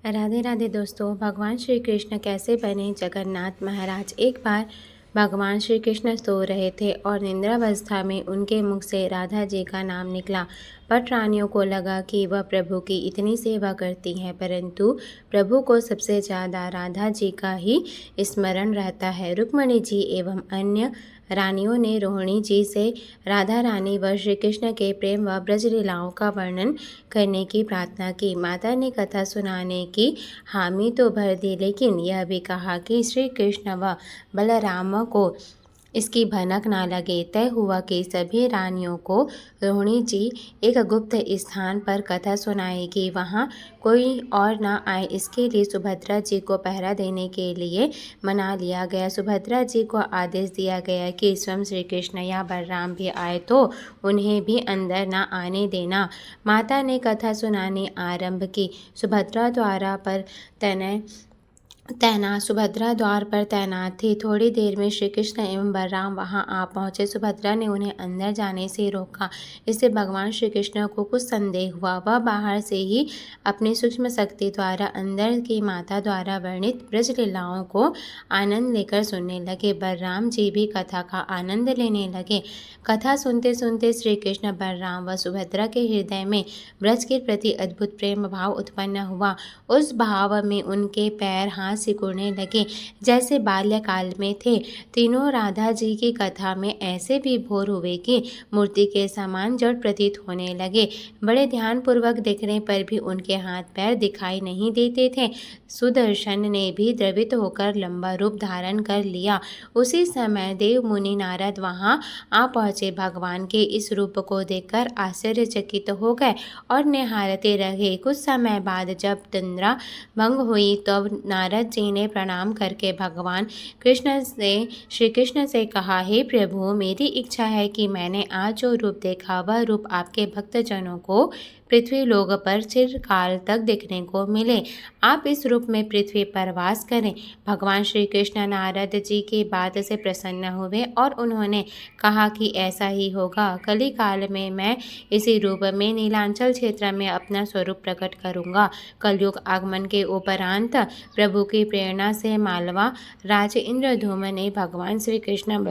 राधे राधे दोस्तों। भगवान श्री कृष्ण कैसे बने जगन्नाथ महाराज। एक बार भगवान श्री कृष्ण सो रहे थे और निद्रावस्था में उनके मुख से राधा जी का नाम निकला। पट रानियों को लगा कि वह प्रभु की इतनी सेवा करती हैं, परंतु प्रभु को सबसे ज़्यादा राधा जी का ही स्मरण रहता है। रुक्मणी जी एवं अन्य रानियों ने रोहिणी जी से राधा रानी व श्री कृष्ण के प्रेम व ब्रज लीलाओं का वर्णन करने की प्रार्थना की। माता ने कथा सुनाने की हामी तो भर दी, लेकिन यह भी कहा कि श्री कृष्ण व बलराम को इसकी भनक ना लगे। तय हुआ कि सभी रानियों को रोहिणी जी एक गुप्त स्थान पर कथा सुनाएगी, वहाँ कोई और ना आए। इसके लिए सुभद्रा जी को पहरा देने के लिए मना लिया गया। सुभद्रा जी को आदेश दिया गया कि स्वयं श्री कृष्ण या बलराम भी आए तो उन्हें भी अंदर ना आने देना। माता ने कथा सुनानी आरंभ की। सुभद्रा द्वार पर तैनात थी। थोड़ी देर में श्री कृष्ण एवं बलराम वहां आ पहुंचे। सुभद्रा ने उन्हें अंदर जाने से रोका। इससे भगवान श्री कृष्ण को कुछ संदेह हुआ। वह बाहर से ही अपनी सूक्ष्म शक्ति द्वारा अंदर की माता द्वारा वर्णित ब्रज लीलाओं को आनंद लेकर सुनने लगे। बलराम जी भी कथा का आनंद लेने लगे। कथा सुनते सुनते श्री कृष्ण, बलराम व सुभद्रा के हृदय में ब्रज के प्रति अद्भुत प्रेम भाव उत्पन्न हुआ। उस भाव में उनके पैर हाथ सिकुड़ने लगे जैसे बाल्यकाल में थे। तीनों राधा जी की कथा में ऐसे भी भोर हुए कि मूर्ति के समान जड़ प्रतीत होने लगे। बड़े ध्यानपूर्वक देखने पर भी उनके हाथ पैर दिखाई नहीं देते थे। सुदर्शन ने भी द्रवित होकर लंबा रूप धारण कर लिया। उसी समय देव मुनि नारद वहां आ पहुंचे। भगवान के इस रूप को देखकर आश्चर्यचकित हो गए और निहारते रहे। कुछ समय बाद जब निद्रा भंग हुई तब नारद जी ने प्रणाम करके भगवान श्री कृष्ण से कहा, हे प्रभु, मेरी इच्छा है कि मैंने आज जो रूप देखा वह रूप आपके भक्तजनों को पृथ्वी लोक पर चिरकाल तक देखने को मिले। आप इस रूप में पृथ्वी पर वास करें। भगवान श्री कृष्ण नारद जी की बात से प्रसन्न हुए और उन्होंने कहा कि ऐसा ही होगा। कली काल में मैं इसी रूप में नीलांचल क्षेत्र में अपना स्वरूप प्रकट करूंगा। कलयुग आगमन के उपरांत प्रभु की प्रेरणा से मालवा राज इंद्रधूम ने भगवान श्री कृष्ण,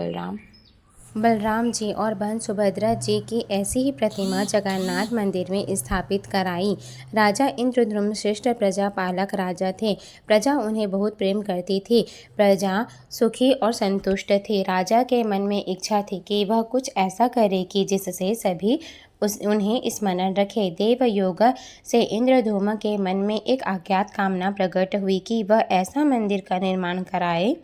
बलराम जी और बहन सुभद्रा जी की ऐसी ही प्रतिमा जगन्नाथ मंदिर में स्थापित कराई। राजा इंद्रद्युम्न श्रेष्ठ प्रजा पालक राजा थे। प्रजा उन्हें बहुत प्रेम करती थी। प्रजा सुखी और संतुष्ट थी। राजा के मन में इच्छा थी कि वह कुछ ऐसा करे कि जिससे सभी उन्हें स्मरण रखे। देव योग से इंद्रद्युम्न के मन में एक अज्ञात कामना प्रकट हुई कि वह ऐसा मंदिर का निर्माण कराए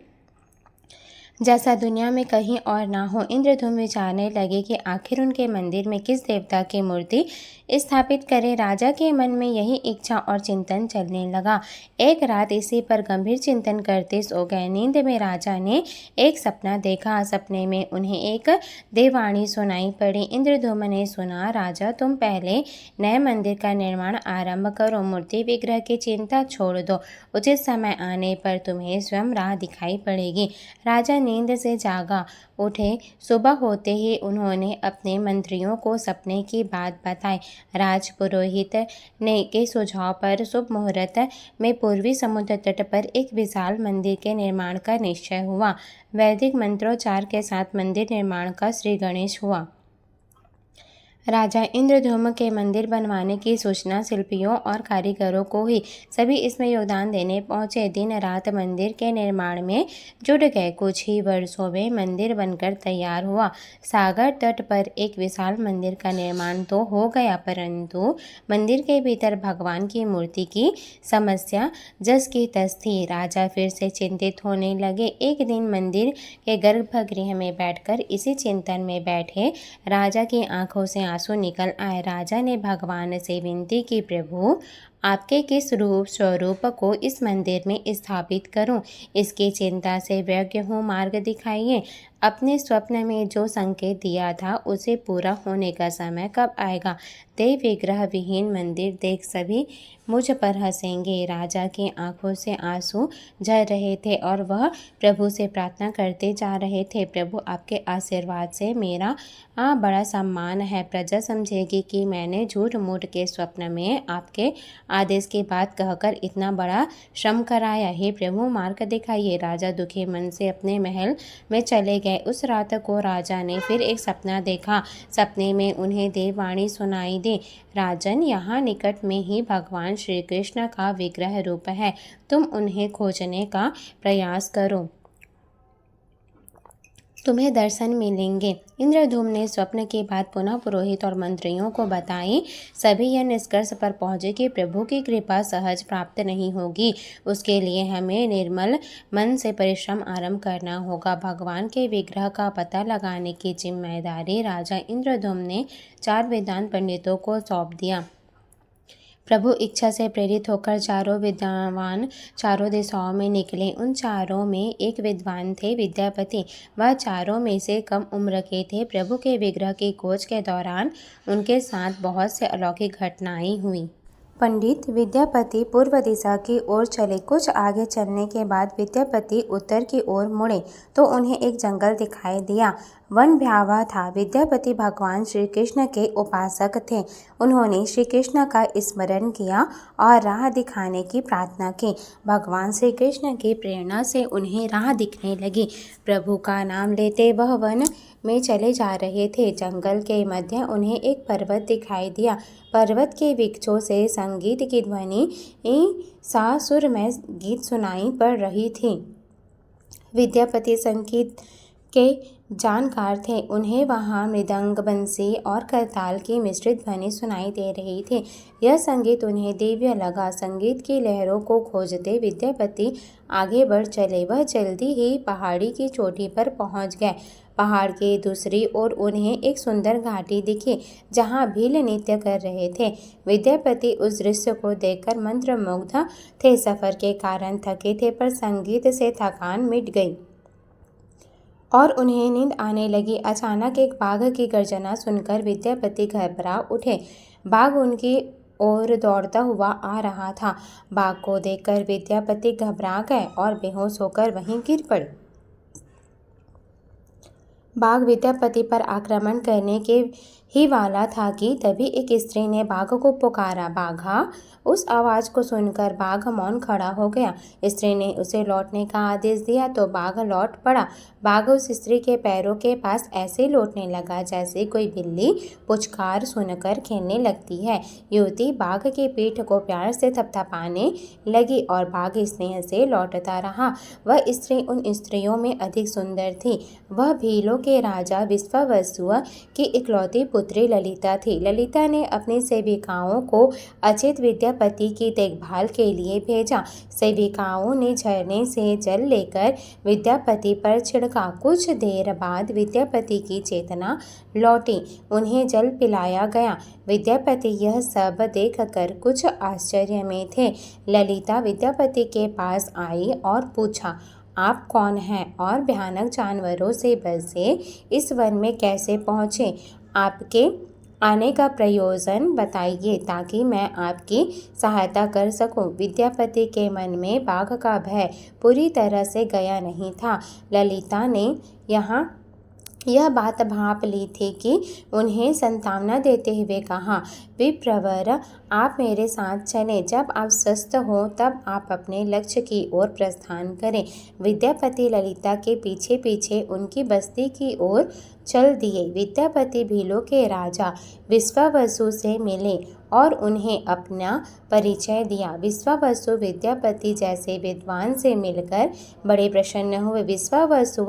जैसा दुनिया में कहीं और ना हो। इंद्रद्युम्न विचारने लगे कि आखिर उनके मंदिर में किस देवता की मूर्ति स्थापित करें। राजा के मन में यही इच्छा और चिंतन चलने लगा। एक रात इसी पर गंभीर चिंतन करते सो गए। नींद में राजा ने एक सपना देखा। सपने में उन्हें एक देववाणी सुनाई पड़ी। इंद्रद्युम्न ने सुना, राजा, तुम पहले नए मंदिर का निर्माण आरंभ करो। मूर्ति विग्रह की चिंता छोड़ दो। उचित समय आने पर तुम्हें स्वयं राह दिखाई पड़ेगी। राजा नींद से जागा उठे। सुबह होते ही उन्होंने अपने मंत्रियों को सपने की बात बताई। राजपुरोहित ने के सुझाव पर शुभ मुहूर्त में पूर्वी समुद्र तट पर एक विशाल मंदिर के निर्माण का निश्चय हुआ। वैदिक मंत्रोच्चार के साथ मंदिर निर्माण का श्री गणेश हुआ। राजा इंद्रद्युम्न के मंदिर बनवाने की सूचना शिल्पियों और कारीगरों को हुई। सभी इसमें योगदान देने पहुंचे। दिन रात मंदिर के निर्माण में जुट गए। कुछ ही वर्षों में मंदिर बनकर तैयार हुआ। सागर तट पर एक विशाल मंदिर का निर्माण तो हो गया, परंतु मंदिर के भीतर भगवान की मूर्ति की समस्या जस की तस थी। राजा फिर से चिंतित होने लगे। एक दिन मंदिर के गर्भगृह में बैठकर इसी चिंतन में बैठे राजा की आंखों से आंसू निकल आए। राजा ने भगवान से विनती की, प्रभु, आपके किस स्वरूप को इस मंदिर में स्थापित करूं? इसकी चिंता से व्यग्र हूँ, मार्ग दिखाइए। अपने स्वप्न में जो संकेत दिया था उसे पूरा होने का समय कब आएगा? देव विग्रह विहीन मंदिर देख सभी मुझ पर हंसेंगे। राजा की आंखों से आंसू झर रहे थे और वह प्रभु से प्रार्थना करते जा रहे थे, प्रभु आपके आशीर्वाद से मेरा बड़ा सम्मान है। प्रजा समझेगी कि मैंने झूठ मूठ के स्वप्न में आपके आदेश की बात कहकर इतना बड़ा श्रम कराया। हे प्रभु, मार्ग दिखाइए। राजा दुखी मन से अपने महल में चले गए। उस रात को राजा ने फिर एक सपना देखा। सपने में उन्हें देववाणी सुनाई दी, राजन, यहाँ निकट में ही भगवान श्री कृष्ण का विग्रह रूप है, तुम उन्हें खोजने का प्रयास करो, तुम्हें दर्शन मिलेंगे। इंद्रधूम्न ने स्वप्न की बात पुनः पुरोहित और मंत्रियों को बताई। सभी यह निष्कर्ष पर पहुंचे कि प्रभु की कृपा सहज प्राप्त नहीं होगी, उसके लिए हमें निर्मल मन से परिश्रम आरंभ करना होगा। भगवान के विग्रह का पता लगाने की जिम्मेदारी राजा इंद्रधूम्न ने 4 वेदांत पंडितों को सौंप दिया। प्रभु इच्छा से प्रेरित होकर चारों विद्वान चारों दिशाओं में निकले। उन चारों में एक विद्वान थे, विद्यापति। वह चारों में से कम उम्र के थे। प्रभु के विग्रह की खोज के दौरान उनके साथ बहुत से अलौकिक घटनाएं हुई। पंडित विद्यापति पूर्व दिशा की ओर चले। कुछ आगे चलने के बाद विद्यापति उत्तर की ओर मुड़े तो उन्हें एक जंगल दिखाई दिया। वन भयावह था। विद्यापति भगवान श्री कृष्ण के उपासक थे। उन्होंने श्री कृष्ण का स्मरण किया और राह दिखाने की प्रार्थना की। भगवान श्री कृष्ण की प्रेरणा से उन्हें राह दिखने लगी। प्रभु का नाम लेते वह वन में चले जा रहे थे। जंगल के मध्य उन्हें एक पर्वत दिखाई दिया। पर्वत के वृक्षों से संगीत की ध्वनि सा सुरमय गीत सुनाई पड़ रही थी। विद्यापति संगीत के जानकार थे। उन्हें वहाँ मृदंग, बंसी और करताल की मिश्रित ध्वनि सुनाई दे रही थी। यह संगीत उन्हें दिव्य लगा। संगीत की लहरों को खोजते विद्यापति आगे बढ़ चले। वह जल्दी ही पहाड़ी की चोटी पर पहुँच गए। पहाड़ के दूसरी ओर उन्हें एक सुंदर घाटी दिखी जहाँ भील नृत्य कर रहे थे। विद्यापति उस दृश्य को देखकर मंत्रमुग्ध थे। सफर के कारण थके थे, पर संगीत से थकान मिट गई और उन्हें नींद आने लगी। अचानक एक बाघ की गर्जना सुनकर विद्यापति घबरा उठे। बाघ उनकी ओर दौड़ता हुआ आ रहा था। बाघ को देखकर विद्यापति घबरा गए और बेहोश होकर वहीं गिर पड़े। बाघ विद्यापति पर आक्रमण करने के ही वाला था कि तभी एक स्त्री ने बाघ को पुकारा, बाघा। उस आवाज़ को सुनकर बाघ मौन खड़ा हो गया। स्त्री ने उसे लौटने का आदेश दिया तो बाघ लौट पड़ा। बाघ उस स्त्री के पैरों के पास ऐसे लौटने लगा जैसे कोई बिल्ली पुचकार सुनकर खेलने लगती है। युवती बाघ की पीठ को प्यार से थपथपाने लगी और बाघ स्नेह से लौटता रहा। वह स्त्री उन स्त्रियों में अधिक सुंदर थी। वह भीलों के राजा विश्वावसु की इकलौती पुत्री ललिता थी। ललिता ने अपनी सेविकाओं को अचित विद्यापति की देखभाल के लिए भेजा। सेविकाओं ने झरने से जल लेकर विद्यापति पर छिड़का। कुछ देर बाद विद्यापति की चेतना लौटी। उन्हें जल पिलाया गया। विद्यापति यह सब देखकर कुछ आश्चर्य में थे। ललिता विद्यापति के पास आई और पूछा, आप कौन हैं और भयानक जानवरों से बसे इस वन में कैसे पहुँचे? आपके आने का प्रयोजन बताइए ताकि मैं आपकी सहायता कर सकूं। विद्यापति के मन में बाघ का भय पूरी तरह से गया नहीं था। ललिता ने यह बात भांप ली थी कि उन्हें सांत्वना देते हुए कहा, विप्रवर, आप मेरे साथ चलें। जब आप स्वस्थ हो तब आप अपने लक्ष्य की ओर प्रस्थान करें। विद्यापति ललिता के पीछे पीछे उनकी बस्ती की ओर चल दिए। विद्यापति भीलों के राजा विश्वावसु से मिले और उन्हें अपना परिचय दिया। विश्वावसु विद्यापति जैसे विद्वान से मिलकर बड़े प्रसन्न हुए। विश्वावसु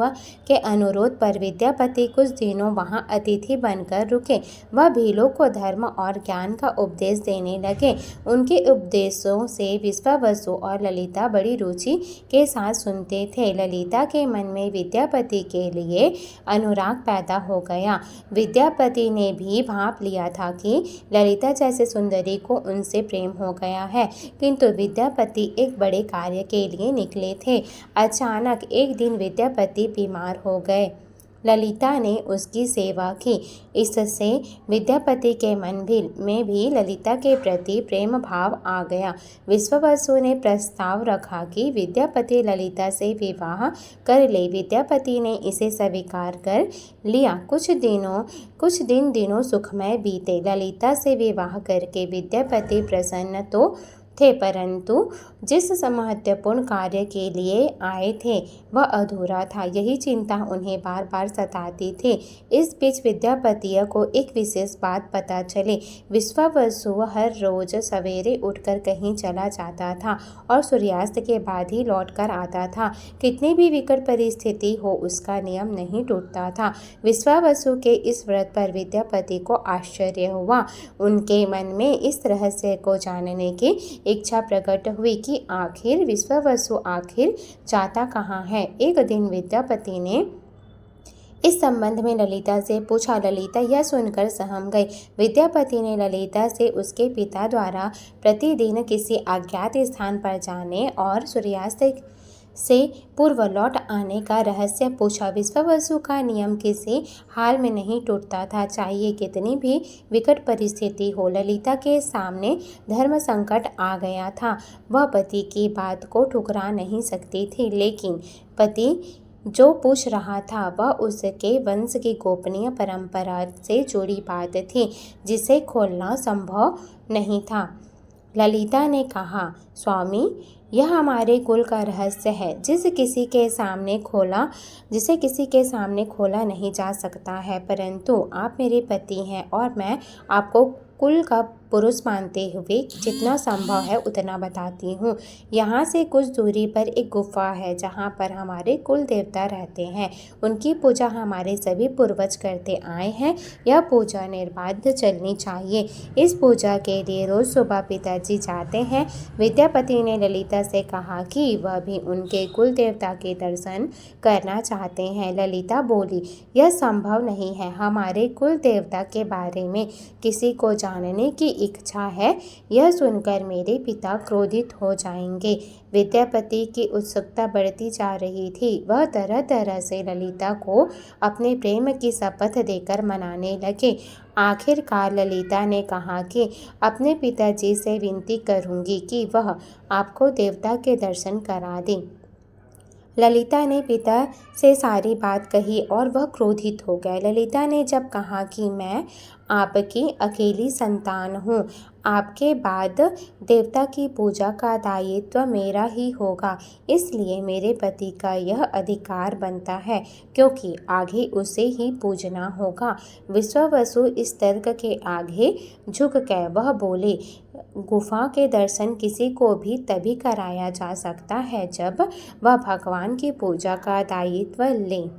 के अनुरोध पर विद्यापति कुछ दिनों वहां अतिथि बनकर रुके। वह भीलों को धर्म और ज्ञान का उपदेश देने लगे। उनके उपदेशों से विश्वावसु और ललिता बड़ी रुचि के साथ सुनते थे। ललिता के मन में विद्यापति के लिए अनुराग पैदा हो गया। विद्यापति ने भी भांप लिया था कि ललिता जैसे सुंदरी को उनसे प्रेम हो गया है, किंतु विद्यापति एक बड़े कार्य के लिए निकले थे। अचानक एक दिन विद्यापति बीमार हो गए। ललिता ने उसकी सेवा की। इससे विद्यापति के मन में भी ललिता के प्रति प्रेम भाव आ गया। विश्वावसु ने प्रस्ताव रखा कि विद्यापति ललिता से विवाह कर ले। विद्यापति ने इसे स्वीकार कर लिया। कुछ दिनों सुखमय बीते। ललिता से विवाह करके विद्यापति प्रसन्न तो थे, परंतु जिस महत्वपूर्ण कार्य के लिए आए थे वह अधूरा था। यही चिंता उन्हें बार बार सताती थी। इस बीच विद्यापति को एक विशेष बात पता चली। विश्वावसु हर रोज सवेरे उठकर कहीं चला जाता था और सूर्यास्त के बाद ही लौटकर आता था। कितनी भी विकट परिस्थिति हो, उसका नियम नहीं टूटता था। विश्वावसु के इस व्रत पर विद्यापति को आश्चर्य हुआ। उनके मन में इस रहस्य को जानने की इच्छा प्रकट हुई कि आखिर विश्वावसु आखिर जाता कहाँ है। एक दिन विद्यापति ने इस संबंध में ललिता से पूछा। ललिता यह सुनकर सहम गई। विद्यापति ने ललिता से उसके पिता द्वारा प्रतिदिन किसी अज्ञात स्थान पर जाने और सूर्यास्त से पूर्व लौट आने का रहस्य पूछा। विश्वावसु का नियम किसी हाल में नहीं टूटता था, चाहिए कितनी भी विकट परिस्थिति हो। ललिता के सामने धर्म संकट आ गया था। वह पति की बात को ठुकरा नहीं सकती थी, लेकिन पति जो पूछ रहा था वह उसके वंश की गोपनीय परंपरा से जुड़ी बात थी, जिसे खोलना संभव नहीं था। ललिता ने कहा, स्वामी, यह हमारे कुल का रहस्य है, जिसे किसी के सामने खोला नहीं जा सकता है। परंतु आप मेरे पति हैं और मैं आपको कुल का पुरुष मानते हुए जितना संभव है उतना बताती हूँ। यहाँ से कुछ दूरी पर एक गुफा है जहाँ पर हमारे कुल देवता रहते हैं। उनकी पूजा हमारे सभी पूर्वज करते आए हैं। यह पूजा निर्बाध चलनी चाहिए। इस पूजा के लिए रोज सुबह पिताजी जाते हैं। विद्यापति ने ललिता से कहा कि वह भी उनके कुल देवता के दर्शन करना चाहते हैं। ललिता बोली, यह संभव नहीं है। हमारे कुल देवता के बारे में किसी को जानने की इच्छा है, यह सुनकर मेरे पिता क्रोधित हो जाएंगे। विद्यापति की उत्सुकता बढ़ती जा रही थी। वह तरह तरह से ललिता को अपने प्रेम की शपथ देकर मनाने लगे। आखिरकार ललिता ने कहा कि अपने पिताजी से विनती करूंगी कि वह आपको देवता के दर्शन करा दें। ललिता ने पिता से सारी बात कही और वह क्रोधित हो गए। ललिता ने जब कहा कि मैं आपकी अकेली संतान हूँ, आपके बाद देवता की पूजा का दायित्व मेरा ही होगा, इसलिए मेरे पति का यह अधिकार बनता है, क्योंकि आगे उसे ही पूजना होगा। विश्वावसु इस तर्क के आगे झुक गए। वह बोले, गुफा के दर्शन किसी को भी तभी कराया जा सकता है जब वह भगवान की पूजा का दायित्व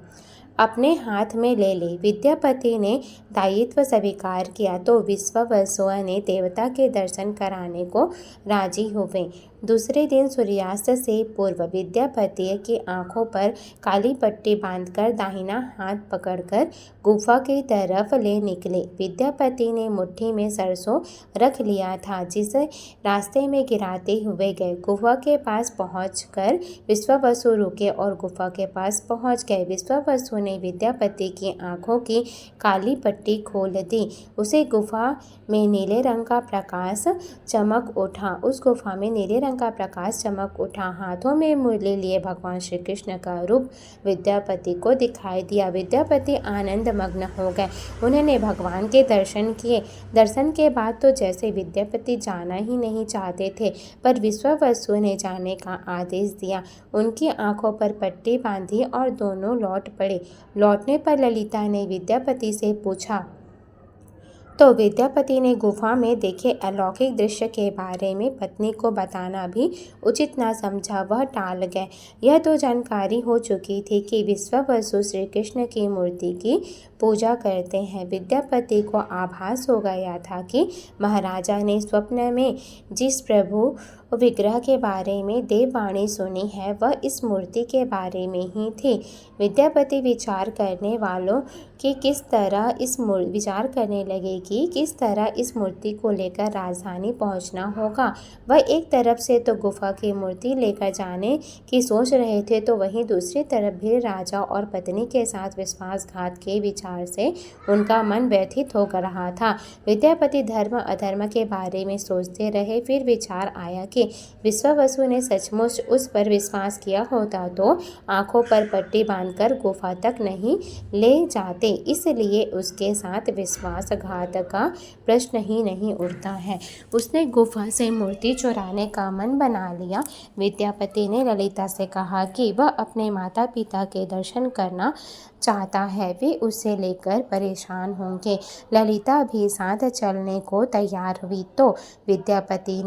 अपने हाथ में ले ले। विद्यापति ने दायित्व स्वीकार किया तो विश्वावसु ने देवता के दर्शन कराने को राजी हुए। दूसरे दिन सूर्यास्त से पूर्व विद्यापति की आंखों पर काली पट्टी बांधकर दाहिना हाथ पकड़कर गुफा की तरफ ले निकले। विद्यापति ने मुट्ठी में सरसों रख लिया था, जिसे रास्ते में गिराते हुए गए। गुफा के पास पहुंचकर विश्वावसु रुके और गुफा के पास पहुंच गए। विश्वावसु ने विद्यापति की आंखों की काली पट्टी खोल दी। उसे गुफा में नीले रंग का प्रकाश चमक उठा। उस गुफा में नीले रंग का प्रकाश चमक उठा। हाथों में मुरली लिए भगवान श्री कृष्ण का रूप विद्यापति को दिखाई दिया। विद्यापति आनंद मग्न हो गए। उन्होंने भगवान के दर्शन किए। दर्शन के बाद तो जैसे विद्यापति जाना ही नहीं चाहते थे, पर विश्वावसु ने जाने का आदेश दिया। उनकी आंखों पर पट्टी बांधी और दोनों लौट पड़े। लौटने पर ललिता ने विद्यापति से पूछा तो विद्यापति ने गुफा में देखे अलौकिक दृश्य के बारे में पत्नी को बताना भी उचित न समझा। वह टाल गए। यह तो जानकारी हो चुकी थी कि विश्वावसु श्री कृष्ण की मूर्ति की पूजा करते हैं। विद्यापति को आभास हो गया था कि महाराजा ने स्वप्न में जिस प्रभु विग्रह के बारे में देववाणी सुनी है वह इस मूर्ति के बारे में ही थी। विद्यापति विचार करने लगे कि किस तरह इस मूर्ति को लेकर राजधानी पहुंचना होगा। वह एक तरफ से तो गुफा की मूर्ति लेकर जाने की सोच रहे थे, तो वहीं दूसरी तरफ भी राजा और पत्नी के साथ विश्वासघात के विचार से उनका मन व्यथित हो रहा था। विद्यापति धर्म अधर्म के बारे में सोचते रहे। फिर विचार आया कि विश्वावसु ने सचमुच उस पर विश्वास किया होता तो आंखों पर पट्टी बांधकर गुफा तक नहीं ले जाते, इसलिए उसके साथ विश्वासघात का प्रश्न ही नहीं उठता है। उसने गुफा से मूर्ति चुराने का मन बना लिया। विद्यापति ने ललिता से कहा कि वह अपने माता पिता के दर्शन करना चाहता है, वे उसे लेकर परेशान होंगे। ललिता भी साथ चलने को तैयार हुई तो विद्यापति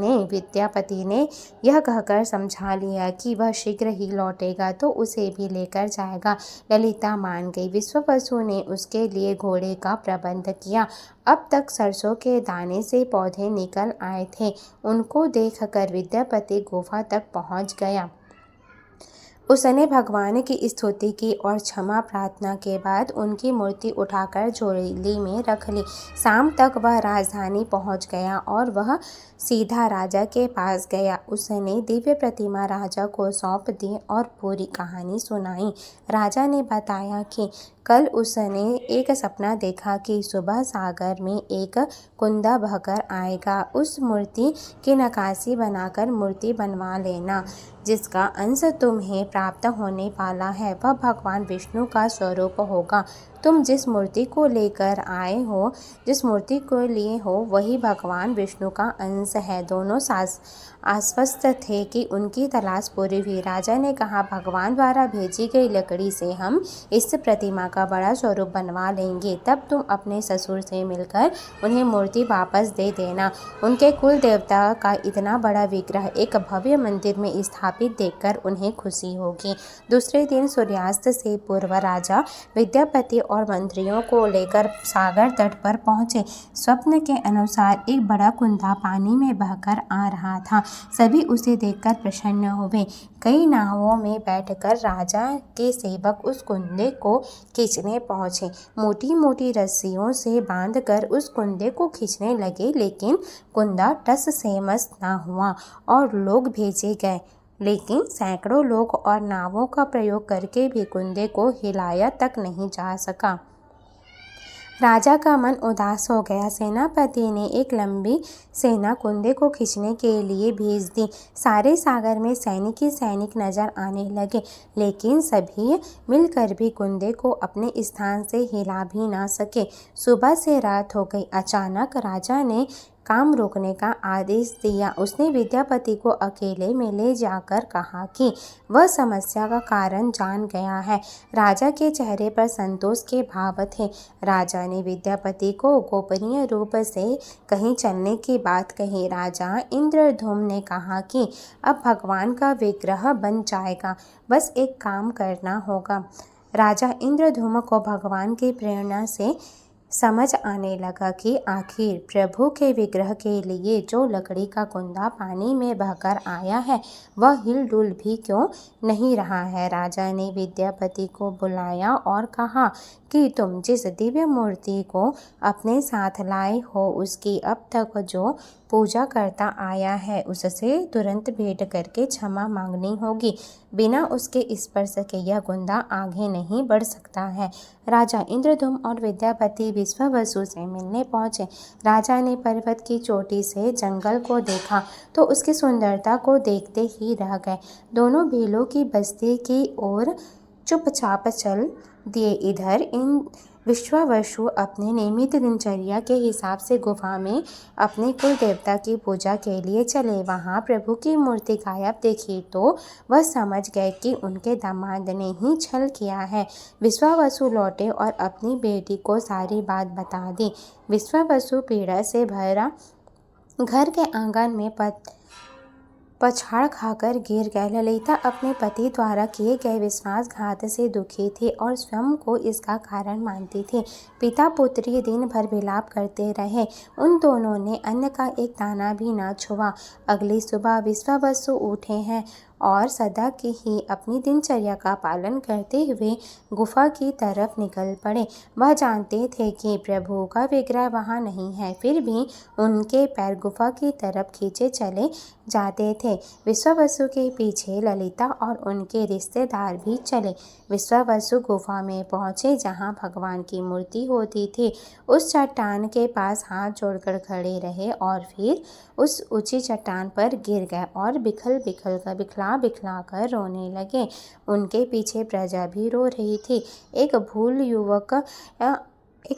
ने यह कहकर समझा लिया कि वह शीघ्र ही लौटेगा तो उसे भी लेकर जाएगा। ललिता मान गई। विश्वावसु ने उसके लिए घोड़े का प्रबंध किया। अब तक सरसों के दाने से पौधे निकल आए थे। उनको देखकर विद्यापति गुफा तक पहुंच गया। उसने भगवान की स्तुति की और क्षमा प्रार्थना के बाद उनकी मूर्ति उठाकर झोली में रख ली। शाम तक वह राजधानी पहुंच गया और वह सीधा राजा के पास गया। उसने दिव्य प्रतिमा राजा को सौंप दी और पूरी कहानी सुनाई। राजा ने बताया कि कल उसने एक सपना देखा कि सुबह सागर में एक कुंदा बहकर आएगा। उस मूर्ति की नक्काशी बनाकर मूर्ति बनवा लेना, जिसका अंश तुम्हें प्राप्त होने वाला है। वह भगवान विष्णु का स्वरूप होगा। तुम जिस मूर्ति को लिए हो वही भगवान विष्णु का अंश है। दोनों आश्वस्त थे कि उनकी तलाश पूरी हुई। राजा ने कहा, भगवान द्वारा भेजी गई लकड़ी से हम इस प्रतिमा का बड़ा स्वरूप बनवा लेंगे। तब तुम अपने ससुर से मिलकर उन्हें मूर्ति वापस दे देना। उनके कुल देवता का इतना बड़ा विग्रह एक भव्य मंदिर में स्थापित देखकर उन्हें खुशी होगी। दूसरे दिन सूर्यास्त से पूर्व राजा विद्यापति और मंत्रियों को लेकर सागर तट पर पहुंचे। स्वप्न के अनुसार एक बड़ा कुंदा पानी में बहकर आ रहा था। सभी उसे देखकर प्रसन्न हुए। कई नावों में बैठकर राजा के सेवक उस कुंदे को खींचने पहुंचे। मोटी मोटी रस्सियों से बांधकर उस कुंदे को खींचने लगे, लेकिन कुंदा टस से मस न हुआ और लोग भेजे गए, लेकिन सैकड़ों लोग और नावों का प्रयोग करके भी कुंदे को हिलाया तक नहीं जा सका। राजा का मन उदास हो गया। सेनापति ने एक लंबी सेना कुंदे को खींचने के लिए भेज दी। सारे सागर में सैनिक ही सैनिक नजर आने लगे, लेकिन सभी मिलकर भी कुंदे को अपने स्थान से हिला भी ना सके। सुबह से रात हो गई। अचानक राजा ने काम रोकने का आदेश दिया। उसने विद्यापति को अकेले में ले जाकर कहा कि वह समस्या का कारण जान गया है। राजा के चेहरे पर संतोष के भाव थे। राजा ने विद्यापति को गोपनीय रूप से कहीं चलने की बात कही। राजा इंद्रद्युम्न ने कहा कि अब भगवान का विग्रह बन जाएगा, बस एक काम करना होगा। राजा इंद्रद्युम्न को भगवान की प्रेरणा से समझ आने लगा कि आखिर प्रभु के विग्रह के लिए जो लकड़ी का कुंदा पानी में बहकर आया है वह हिलडुल भी क्यों नहीं रहा है। राजा ने विद्यापति को बुलाया और कहा कि तुम जिस दिव्य मूर्ति को अपने साथ लाए हो उसकी अब तक जो पूजा करता आया है उससे तुरंत भेंट करके क्षमा मांगनी होगी। बिना उसके स्पर्श के यह कुंदा आगे नहीं बढ़ सकता है। राजा इंद्रद्युम्न और विद्यापति विश्वावसु से मिलने पहुंचे। राजा ने पर्वत की चोटी से जंगल को देखा तो उसकी सुंदरता को देखते ही रह गए। दोनों भीलों की बस्ती की ओर चुपचाप चल दिए। इधर इन विश्वावसु अपने नियमित दिनचर्या के हिसाब से गुफा में अपने कुल देवता की पूजा के लिए चले। वहां प्रभु की मूर्ति गायब देखी तो वह समझ गए कि उनके दामाद ने ही छल किया है। विश्वावसु लौटे और अपनी बेटी को सारी बात बता दी। विश्वावसु पीड़ा से भरा घर के आंगन में पछाड़ खाकर गिर गए। ललिता अपने पति द्वारा किए गए विश्वासघात से दुखी थी और स्वयं को इसका कारण मानती थी। पिता पुत्री दिन भर विलाप करते रहे। उन दोनों ने अन्न का एक दाना भी न छुआ। अगली सुबह विश्वावसु उठे हैं और सदा की ही अपनी दिनचर्या का पालन करते हुए गुफा की तरफ निकल पड़े। वह जानते थे कि प्रभु का विग्रह वहाँ नहीं है, फिर भी उनके पैर गुफा की तरफ खींचे चले जाते थे। विश्वावसु के पीछे ललिता और उनके रिश्तेदार भी चले। विश्वावसु गुफा में पहुँचे जहाँ भगवान की मूर्ति होती थी। उस चट्टान के पास हाथ जोड़कर खड़े रहे और फिर उस ऊंची चट्टान पर गिर गए और बिखला कर रोने लगे। उनके पीछे प्रजा भी रो रही थी। एक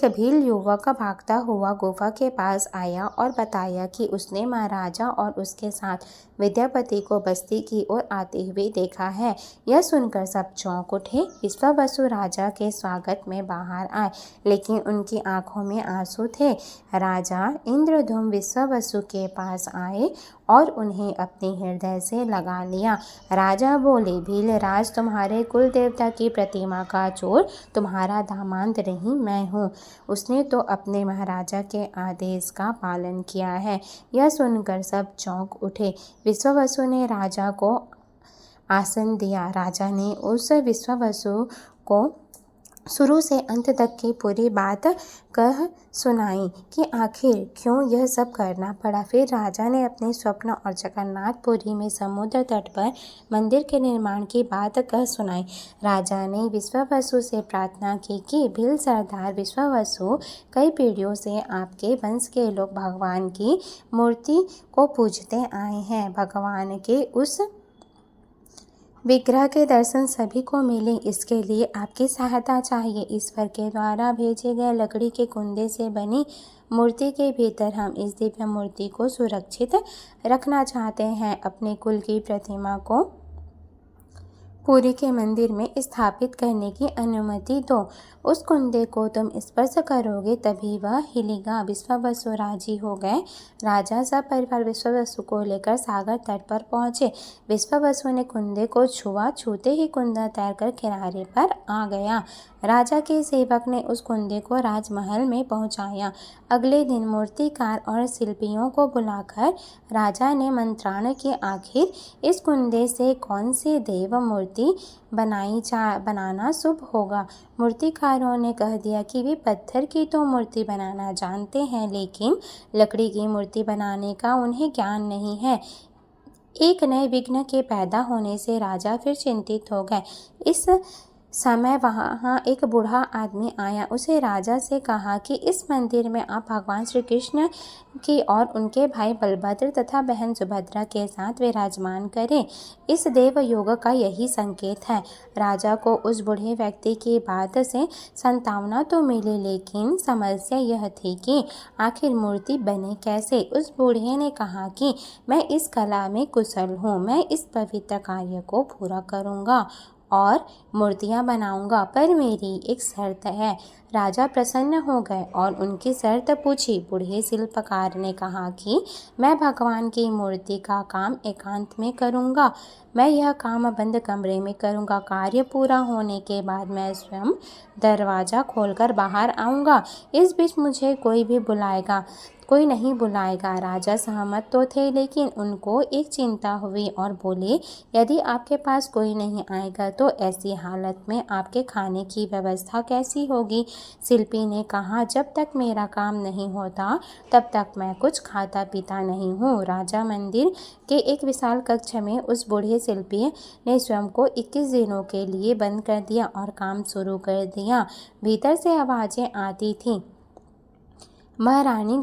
भील युवक भागता हुआ गुफा के पास आया और बताया कि उसने महाराजा और उसके साथ विद्यापति को बस्ती की ओर आते हुए देखा है। यह सुनकर सब चौंक उठे। विश्वावसु राजा के स्वागत में बाहर आए, लेकिन उनकी आंखों में आंसू थे। राजा इंद्रद्युम्न विश्वावसु के पास आए और उन्हें अपने हृदय से लगा लिया। राजा बोले, भीलराज, तुम्हारे कुल देवता की प्रतिमा का चोर तुम्हारा दामाद नहीं, मैं हूँ। उसने तो अपने महाराजा के आदेश का पालन किया है। यह सुनकर सब चौंक उठे। विश्वावसु ने राजा को आसन दिया। राजा ने उस विश्वावसु को शुरू से अंत तक की पूरी बात कह सुनाई कि आखिर क्यों यह सब करना पड़ा। फिर राजा ने अपने स्वप्न और जगन्नाथपुरी में समुद्र तट पर मंदिर के निर्माण की बात कह सुनाई। राजा ने विश्वावसु से प्रार्थना की कि भील सरदार विश्वावसु, कई पीढ़ियों से आपके वंश के लोग भगवान की मूर्ति को पूजते आए हैं। भगवान के उस विग्रह के दर्शन सभी को मिले, इसके लिए आपकी सहायता चाहिए। ईश्वर के द्वारा भेजे गए लकड़ी के कुंदे से बनी मूर्ति के भीतर हम इस दिव्य मूर्ति को सुरक्षित रखना चाहते हैं। अपने कुल की प्रतिमा को पुरी के मंदिर में स्थापित करने की अनुमति दो। उस कुंदे को तुम स्पर्श करोगे तभी वह हिलेगा। विश्वावसु राजी हो गए। राजा सब परिवार विश्वावसु को लेकर सागर तट पर पहुंचे। विश्वावसु ने कुंदे को छुआ। छूते ही कुंदा तैरकर किनारे पर आ गया। राजा के सेवक ने उस कुंदे को राजमहल में पहुंचाया। अगले दिन मूर्तिकार और शिल्पियों को बुलाकर राजा ने मंत्राण की, आखिर इस कुंदे से कौन सी देव मूर्ति बनाना शुभ होगा। मूर्तिकारों ने कह दिया कि वे पत्थर की तो मूर्ति बनाना जानते हैं, लेकिन लकड़ी की मूर्ति बनाने का उन्हें ज्ञान नहीं है। एक नए विघ्न के पैदा होने से राजा फिर चिंतित हो गए। इस समय वहाँ एक बूढ़ा आदमी आया। उसे राजा से कहा कि इस मंदिर में आप भगवान श्री कृष्ण की और उनके भाई बलभद्र तथा बहन सुभद्रा के साथ विराजमान करें। इस देव योग का यही संकेत है। राजा को उस बूढ़े व्यक्ति की बात से सांत्वना तो मिली, लेकिन समस्या यह थी कि आखिर मूर्ति बने कैसे। उस बूढ़े ने कहा कि मैं इस कला में कुशल हूँ, मैं इस पवित्र कार्य को पूरा करूँगा और मूर्तियाँ बनाऊंगा, पर मेरी एक शर्त है। राजा प्रसन्न हो गए और उनकी शर्त पूछी। बूढ़े शिल्पकार ने कहा कि मैं भगवान की मूर्ति का काम एकांत में करूंगा। मैं यह काम बंद कमरे में करूंगा। कार्य पूरा होने के बाद मैं स्वयं दरवाज़ा खोलकर बाहर आऊँगा। इस बीच मुझे कोई नहीं बुलाएगा। राजा सहमत तो थे, लेकिन उनको एक चिंता हुई और बोले, यदि आपके पास कोई नहीं आएगा तो ऐसी हालत में आपके खाने की व्यवस्था कैसी होगी। शिल्पी ने कहा, जब तक मेरा काम नहीं होता तब तक मैं कुछ खाता पीता नहीं हूँ। राजा मंदिर के एक विशाल कक्ष में उस बूढ़े शिल्पी ने स्वयं को 21 दिनों के लिए बंद कर दिया और काम शुरू कर दिया। भीतर से आवाज़ें आती थीं। महारानी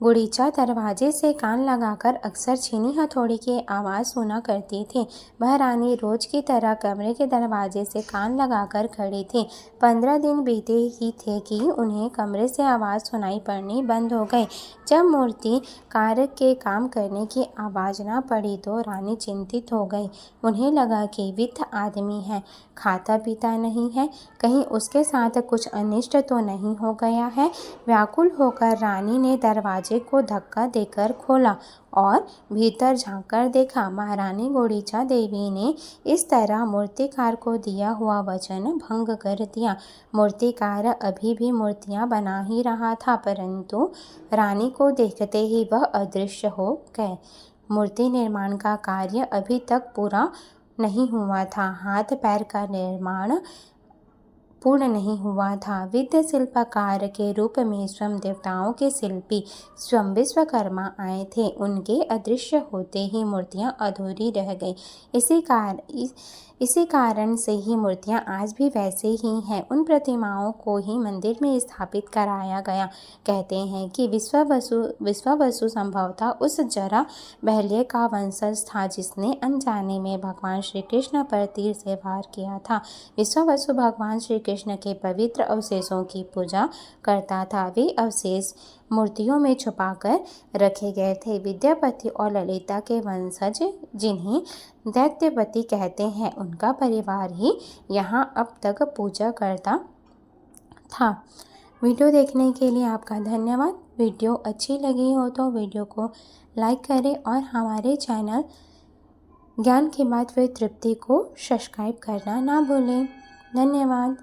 गुड़ीचा दरवाजे से कान लगाकर अक्सर छीनी हथौड़ी की आवाज़ सुना करती थी। महारानी रोज की तरह कमरे के दरवाजे से कान लगाकर खड़ी थी। 15 दिन बीते ही थे कि उन्हें कमरे से आवाज़ सुनाई पड़नी बंद हो गई। जब मूर्ति कार्य के काम करने की आवाज़ ना पड़ी तो रानी चिंतित हो गई। उन्हें लगा कि वित्त आदमी है, खाता पीता नहीं है, कहीं उसके साथ कुछ अनिष्ट तो नहीं हो गया है। व्याकुल होकर रानी ने दरवाजे दरवाजे को धक्का देकर खोला और भीतर झांककर देखा। महारानी गुड़ीचा देवी ने इस तरह मूर्तिकार को दिया हुआ वचन भंग कर दिया। मूर्तिकार अभी भी मूर्तियां बना ही रहा था, परंतु रानी को देखते ही वह अदृश्य हो गए। मूर्ति निर्माण का कार्य अभी तक पूरा नहीं हुआ था। हाथ पैर का निर्माण पूर्ण नहीं हुआ था। विद्य शिल्पकार के रूप में स्वयं देवताओं के शिल्पी स्वयं विश्वकर्मा आए थे। उनके अदृश्य होते ही मूर्तियां अधूरी रह गई। इसी कारण से ही मूर्तियां आज भी वैसे ही हैं। उन प्रतिमाओं को ही मंदिर में स्थापित कराया गया। कहते हैं कि विश्वावसु संभवतः उस जरा बहल्य का वंशज था जिसने अनजाने में भगवान श्री कृष्ण पर तीर से वार किया था। विश्वावसु भगवान श्री कृष्ण के पवित्र अवशेषों की पूजा करता था। वे अवशेष मूर्तियों में छुपाकर रखे गए थे। विद्यापति और ललिता के वंशज, जिन्हें दैत्यपति कहते हैं, उनका परिवार ही यहाँ अब तक पूजा करता था। वीडियो देखने के लिए आपका धन्यवाद। वीडियो अच्छी लगी हो तो वीडियो को लाइक करें और हमारे चैनल ज्ञान की बात विद तृप्ति को सब्सक्राइब करना ना भूलें। धन्यवाद।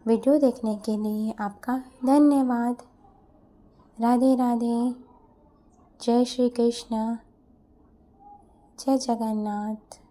वीडियो देखने के लिए आपका धन्यवाद। राधे राधे। जय श्री कृष्ण। जय जगन्नाथ।